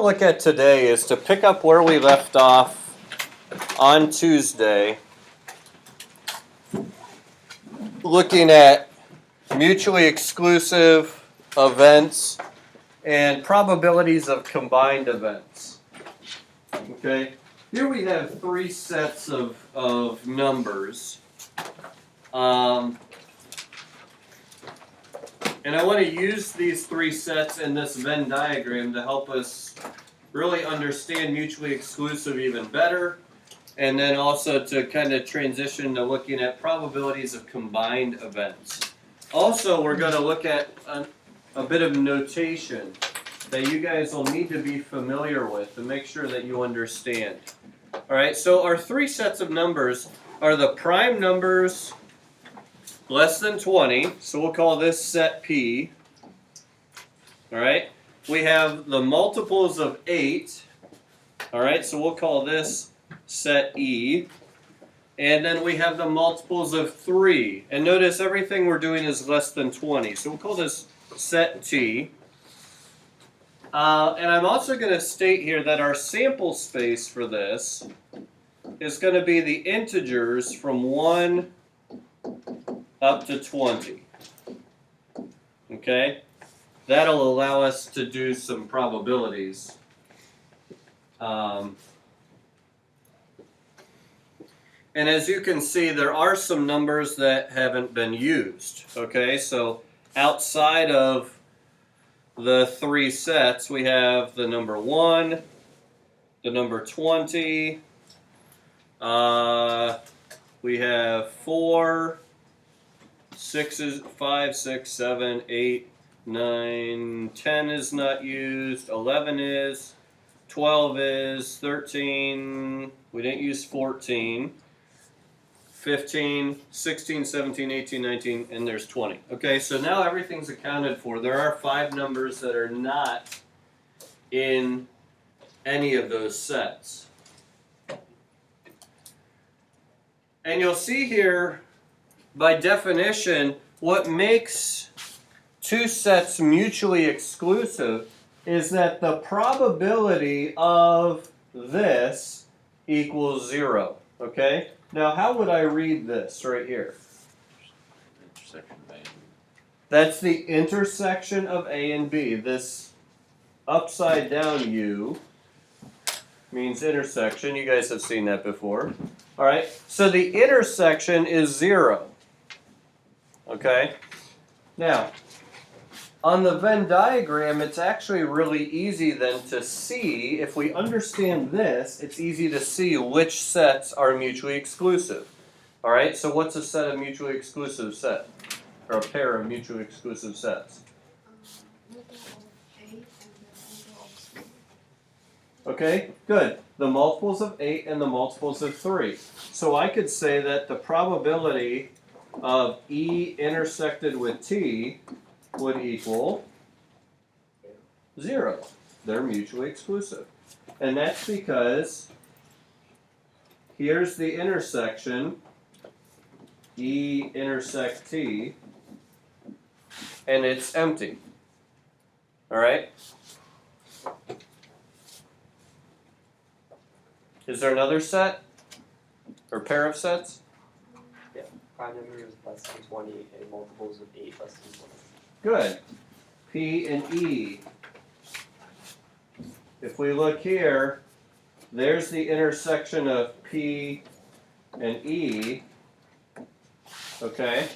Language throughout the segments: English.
to look at today is to pick up where we left off on Tuesday, looking at mutually exclusive events and probabilities of combined events. Okay, here we have three sets of numbers. And I want to use these three sets in this Venn diagram to help us really understand mutually exclusive even better, and then also to kind of transition to looking at probabilities of combined events. Also, we're going to look at a bit of notation that you guys will need to be familiar with to make sure that you understand. All right, so our three sets of numbers are the prime numbers less than 20, so we'll call this set P. All right, we have the multiples of 8, all right, so we'll call this set E. And then we have the multiples of 3. And notice everything we're doing is less than 20, so we'll call this set T. And I'm also going to state here that our sample space for this is going to be the integers from 1 up to 20. Okay? That'll allow us to do some probabilities. And as you can see, there are some numbers that haven't been used. Okay? So outside of the three sets, we have the number 1, the number 20, we have 4, 5, 6, 7, 8, 9, 10 is not used, 11 is, 12 is, 13, we didn't use 14, 15, 16, 17, 18, 19, and there's 20. Okay, so now everything's accounted for. There are 5 numbers that are not in any of those sets. And you'll see here, by definition, what makes two sets mutually exclusive is that the probability of this equals 0. Okay? Now, how would I read this right here? Intersection of A and B. That's the intersection of A and B. This upside down U means intersection. You guys have seen that before. All right? So the intersection is 0. Okay? Now, on the Venn diagram, it's actually really easy then to see, if we understand this, it's easy to see which sets are mutually exclusive. All right, so what's a set of mutually exclusive set? Or a pair of mutually exclusive sets? Okay, good. The multiples of 8 and the multiples of 3. So I could say that the probability of E intersected with T would equal 0. They're mutually exclusive. And that's because here's the intersection, E intersect T, and it's empty. All right? Is there another set? Or pair of sets? Yeah, prime number is less than 20 and multiples of 8 less than 20. Good. P and E. If we look here, there's the intersection of P and E. Okay?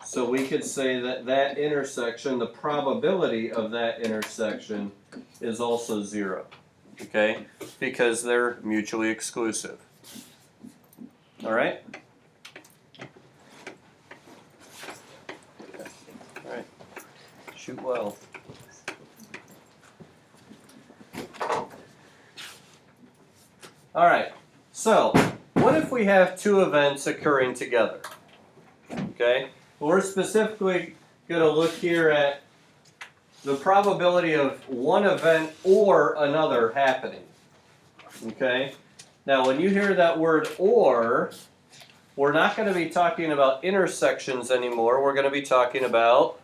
So we could say that that intersection, the probability of that intersection is also 0. Okay? Because they're mutually exclusive. All right? All right. Shoot well. All right. So, what if we have two events occurring together? Okay? We're specifically going to look here at the probability of one event or another happening. Okay? Now, when you hear that word or, we're not going to be talking about intersections anymore. We're going to be talking about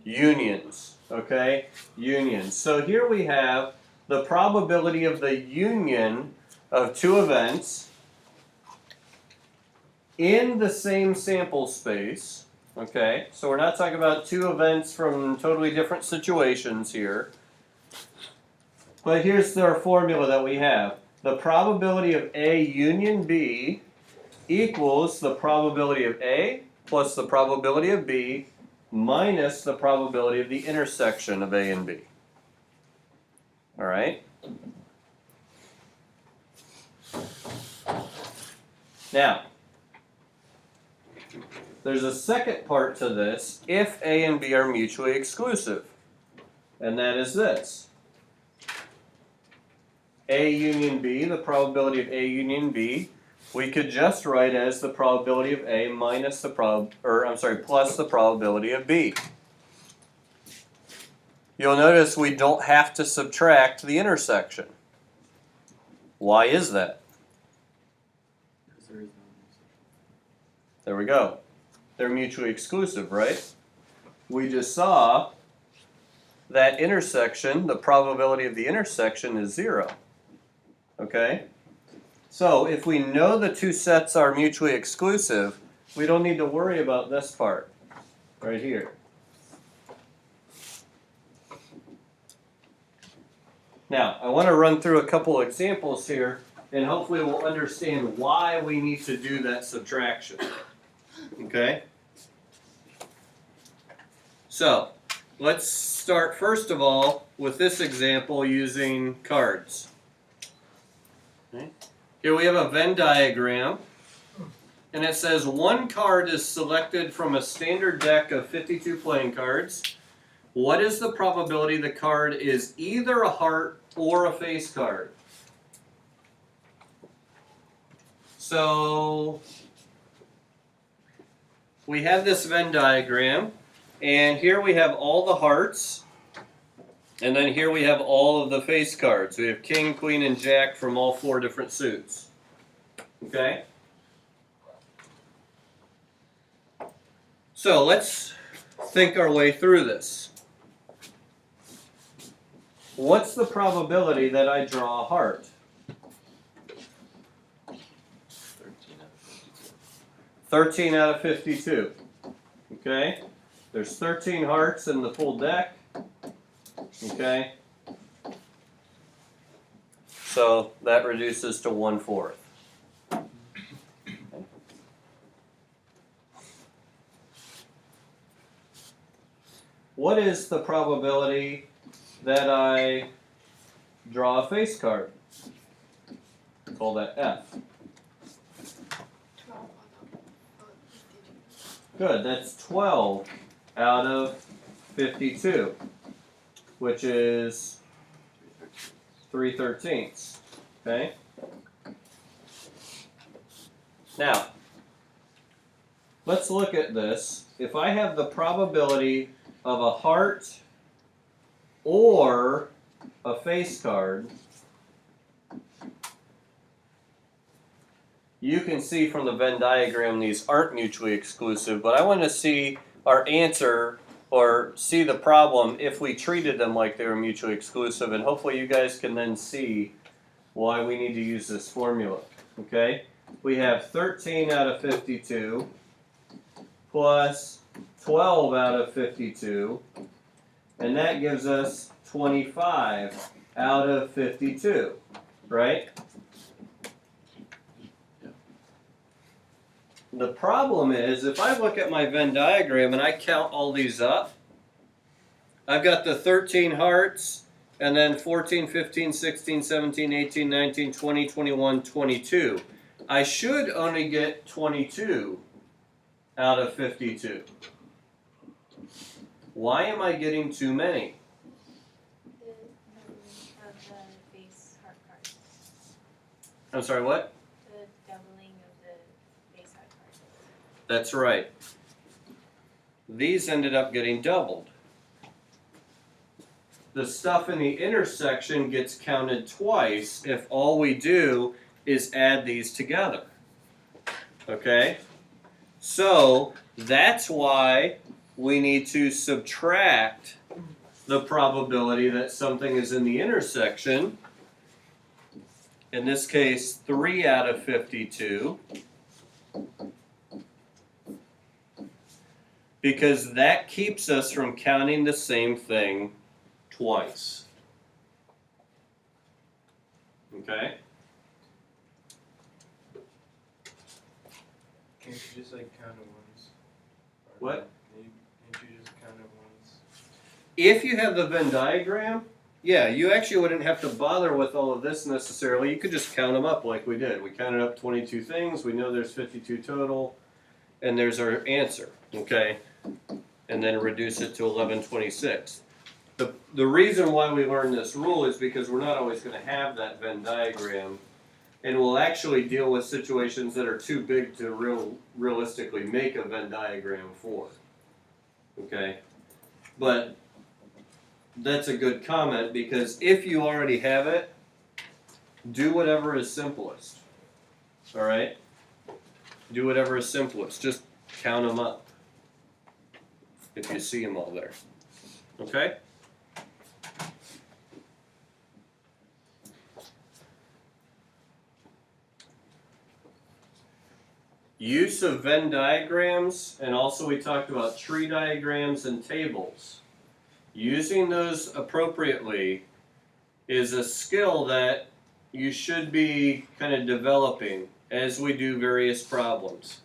unions. okay, union. So here we have the probability of the union of two events in the same sample space, okay? So we're not talking about two events from totally different situations here. But here's our formula that we have. The probability of A union B equals the probability of A plus the probability of B minus the probability of the intersection of A and B. All right? Now, there's a second part to this if A and B are mutually exclusive. And that is this. A union B, the probability of A union B, we could just write as the probability of A minus the plus the probability of B. You'll notice we don't have to subtract the intersection. Why is that? There we go. They're mutually exclusive, right? We just saw that intersection, the probability of the intersection is 0. Okay? So if we know the two sets are mutually exclusive, we don't need to worry about this part right here. Now, I want to run through a couple examples here, and hopefully we'll understand why we need to do that subtraction. Okay? So, let's start first of all with this example using cards. Okay. Here we have a Venn diagram, and it says one card is selected from a standard deck of 52 playing cards. What is the probability the card is either a heart or a face card? So, we have this Venn diagram, and here we have all the hearts, and then here we have all of the face cards. We have king, queen, and jack from all 4 different suits. Okay? So let's think our way through this. What's the probability that I draw a heart? 13 out of 52. Okay? There's 13 hearts in the full deck. Okay? So that reduces to 1/4. What is the probability that I draw a face card? Call that F. Good, that's 12 out of 52, which is 3/13. Okay? Now, let's look at this. If I have the probability of a heart or a face card, you can see from the Venn diagram these aren't mutually exclusive, but I want to see our answer or see the problem if we treated them like they were mutually exclusive, and hopefully you guys can then see why we need to use this formula. Okay? We have 13 out of 52 plus 12 out of 52, and that gives us 25 out of 52, right? The problem is, if I look at my Venn diagram and I count all these up, I've got the 13 hearts, and then 14, 15, 16, 17, 18, 19, 20, 21, 22. I should only get 22 out of 52. Why am I getting too many? The of the base heart card. I'm sorry, what? The doubling of the base heart card. That's right. These ended up getting doubled. The stuff in the intersection gets counted twice if all we do is add these together. Okay? So, that's why we need to subtract the probability that something is in the intersection, in this case 3 out of 52, because that keeps us from counting the same thing twice. Okay? Can't you just like count it once? Or What? Can't you just count it once? If you have the Venn diagram, yeah, you actually wouldn't have to bother with all of this necessarily. You could just count them up like we did. We counted up 22 things. We know there's 52 total. And there's our answer, okay? And then reduce it to 1126. The reason why we learned this rule is because we're not always going to have that Venn diagram. And we'll actually deal with situations that are too big to realistically make a Venn diagram for. Okay? But that's a good comment, because if you already have it, do whatever is simplest. All right? Do whatever is simplest. Just count them up if you see them all there. Okay? Use of Venn diagrams, and also we talked about tree diagrams and tables. Using those appropriately is a skill that you should be kind of developing as we do various problems.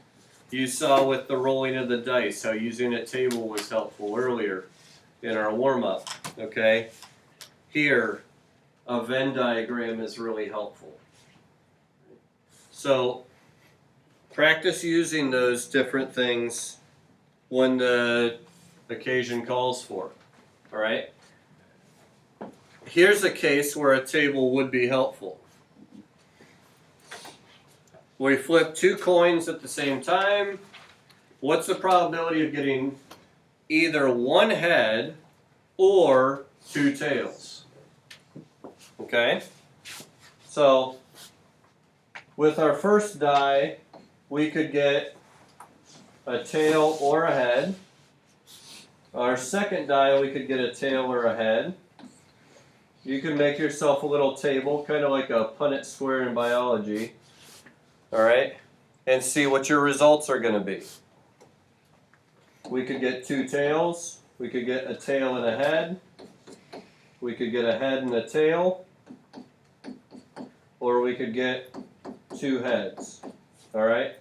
You saw with the rolling of the dice how using a table was helpful earlier in our warm-up, okay? Here, a Venn diagram is really helpful. So, practice using those different things when the occasion calls for, all right? Here's a case where a table would be helpful. We flip 2 coins at the same time. What's the probability of getting either 1 head or 2 tails? Okay? So, with our first die, we could get a tail or a head. Our second die, we could get a tail or a head. You can make yourself a little table, kind of like a Punnett square in biology. All right? And see what your results are going to be. We could get 2 tails. We could get a tail and a head. We could get a head and a tail. Or we could get 2 heads. All right?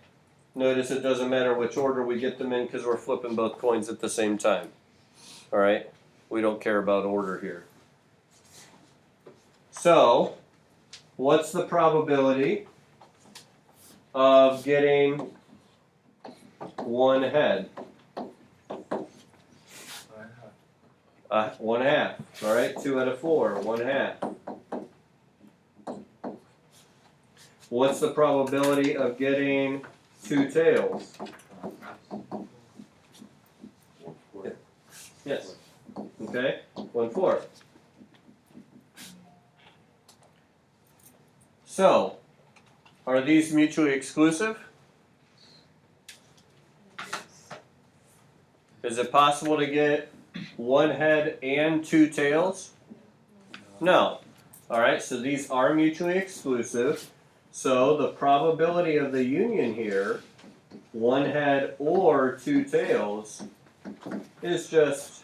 Notice it doesn't matter which order we get them in, because we're flipping both coins at the same time. All right? We don't care about order here. So, what's the probability of getting 1 head? 1/2. All right, 2 out of 4, 1/2. What's the probability of getting 2 tails? Yes. Okay, 1/4. So, are these mutually exclusive? Is it possible to get 1 head and 2 tails? No. Alright, so these are mutually exclusive. So the probability of the union here, 1 head or 2 tails, is just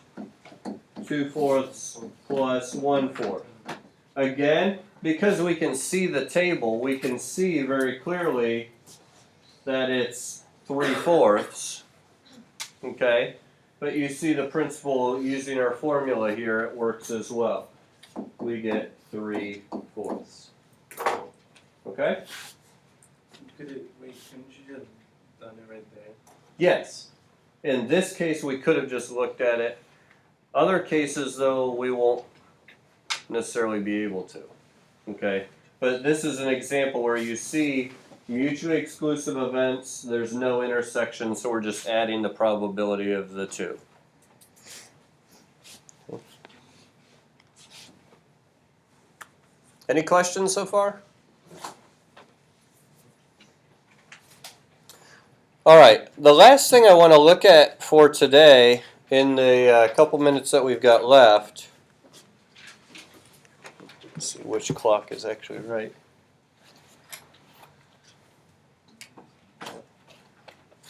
2/4 plus 1/4. Again, because we can see the table, we can see very clearly that it's 3/4. Okay? But you see the principle using our formula here, it works as well. We get 3/4. Okay? Couldn't you just done it right there? Yes. In this case, we could have just looked at it. Other cases, though, we won't necessarily be able to. Okay? But this is an example where you see mutually exclusive events, there's no intersection, so we're just adding the probability of the 2. Any questions so far? All right, the last thing I want to look at for today, in the couple minutes that we've got left, Let's see which clock is actually right.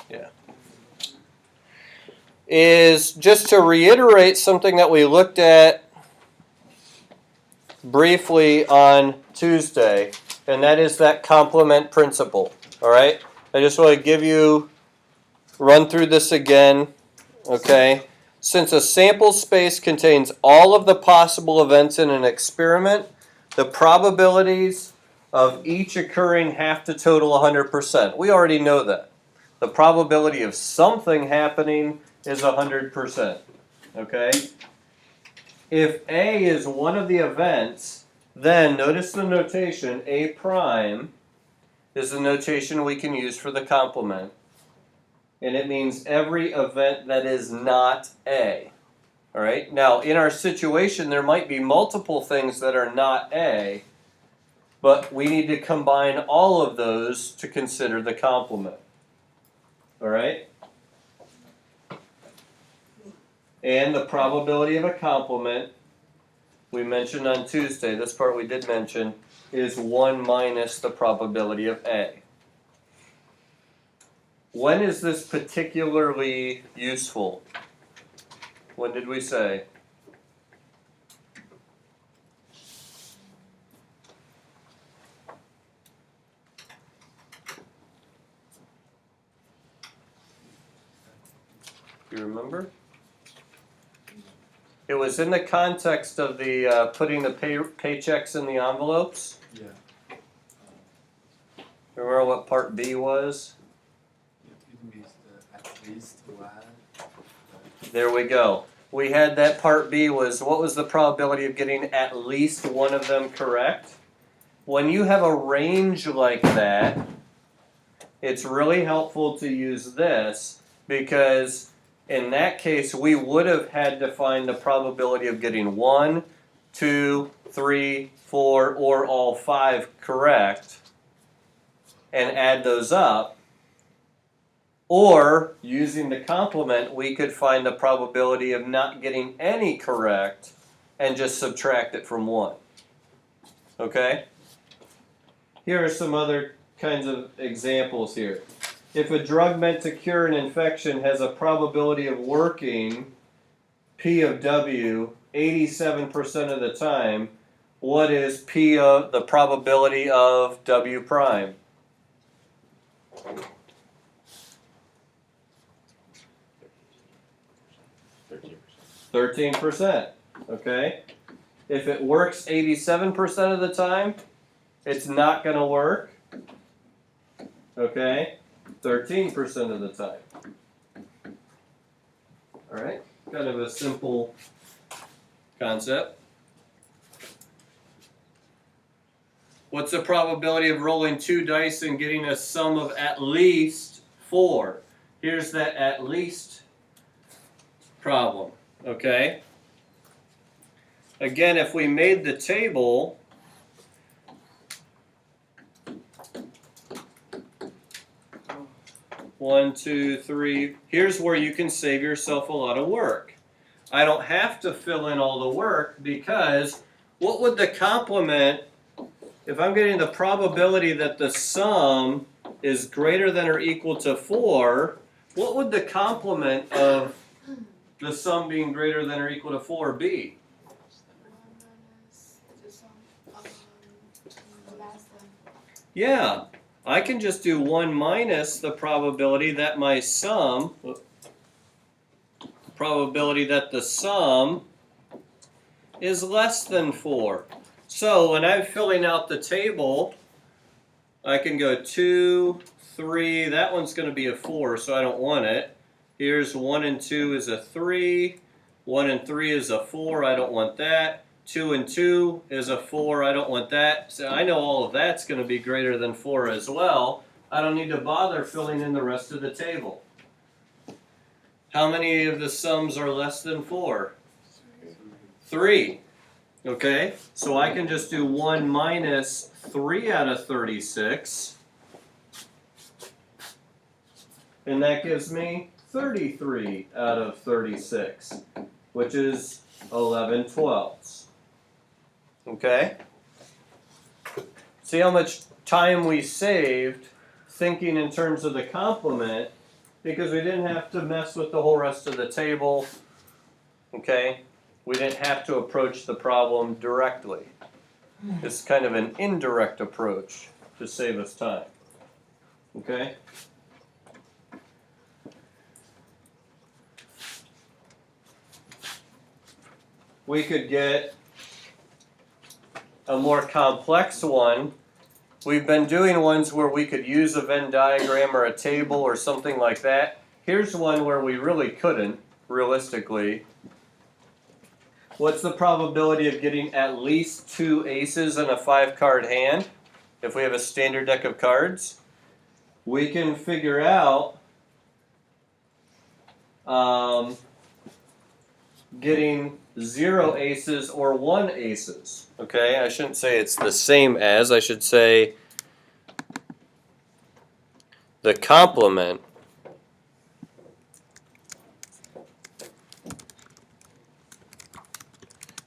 Yeah. Is just to reiterate something that we looked at briefly on Tuesday, and that is that complement principle. All right? I just want to run through this again. Okay? Since a sample space contains all of the possible events in an experiment, the probabilities of each occurring have to total 100%. We already know that. The probability of something happening is 100%. Okay? If A is one of the events, then notice the notation, A prime is the notation we can use for the complement. And it means every event that is not A. All right? Now, in our situation, there might be multiple things that are not A, but we need to combine all of those to consider the complement. All right? And the probability of a complement, we mentioned on Tuesday, this part we did mention, is 1 minus the probability of A. When is this particularly useful? When did we say? Do you remember? It was in the context of the putting the paychecks in the envelopes. Yeah. Remember what part B was? It means at least one. There we go. We had that part B was, what was the probability of getting at least one of them correct? When you have a range like that, it's really helpful to use this because in that case, we would have had to find the probability of getting 1, 2, 3, 4, or all 5 correct and add those up. Or, using the complement, we could find the probability of not getting any correct and just subtract it from 1. Okay? Here are some other kinds of examples here. If a drug meant to cure an infection has a probability of working, P of W, 87% of the time, what is P of the probability of W prime? 13%. Okay? If it works 87% of the time, it's not going to work. Okay? 13% of the time. Alright? Kind of a simple concept. What's the probability of rolling 2 dice and getting a sum of at least 4? Here's that at least problem. Okay? Again, if we made the table, one, two, three. Here's where you can save yourself a lot of work. I don't have to fill in all the work because what would the complement, if I'm getting the probability that the sum is greater than or equal to 4, what would the complement of the sum being greater than or equal to 4 be? Yeah. I can just do 1 minus the probability that my sum, probability that the sum is less than 4. So when I'm filling out the table, I can go 2, 3, that one's going to be a 4, so I don't want it. Here's 1 and 2 is a 3, 1 and 3 is a 4, I don't want that. 2 and 2 is a 4, I don't want that. So I know all of that's going to be greater than 4 as well. I don't need to bother filling in the rest of the table. How many of the sums are less than 4? 3. Okay, so I can just do 1 minus 3 out of 36. And that gives me 33 out of 36, which is 11/12. Okay? See how much time we saved thinking in terms of the complement, because we didn't have to mess with the whole rest of the table, okay? We didn't have to approach the problem directly. It's kind of an indirect approach to save us time, okay? We could get a more complex one. We've been doing ones where we could use a Venn diagram or a table or something like that. Here's one where we really couldn't, realistically. What's the probability of getting at least 2 aces in a 5-card hand if we have a standard deck of cards? We can figure out getting 0 aces or 1 aces. Okay, I shouldn't say it's the same as, I should say the complement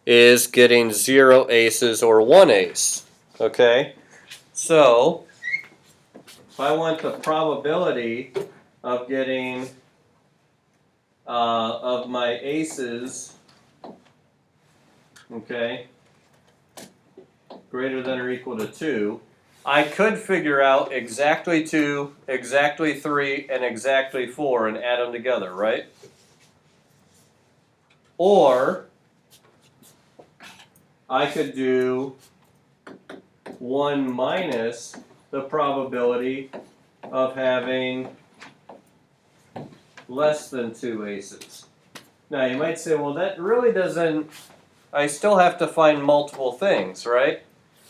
is getting 0 aces or 1 ace. Okay, so if I want the probability of getting of my aces, okay, greater than or equal to 2, I could figure out exactly 2, exactly 3, and exactly 4 and add them together, right? Or I could do 1 minus the probability of having less than 2 aces. Now you might say, well, that really doesn't, I still have to find multiple things, right?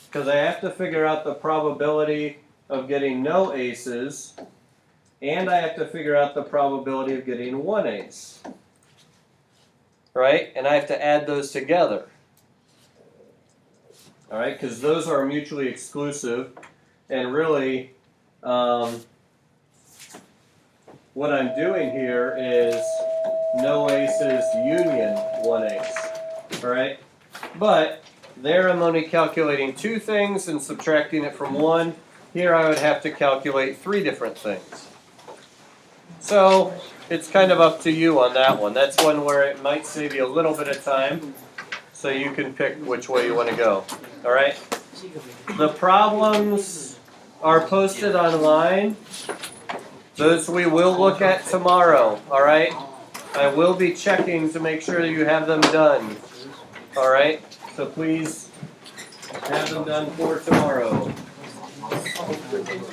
Because I have to figure out the probability of getting no aces, and I have to figure out the probability of getting 1 ace. Right? And I have to add those together. Alright, because those are mutually exclusive, and really, what I'm doing here is no aces union 1 ace. Alright? But there I'm only calculating 2 things and subtracting it from 1. Here I would have to calculate 3 different things. So it's kind of up to you on that one. That's one where it might save you a little bit of time, so you can pick which way you want to go. Alright? The problems are posted online. Those we will look at tomorrow. Alright? I will be checking to make sure that you have them done. Alright? So please have them done for tomorrow.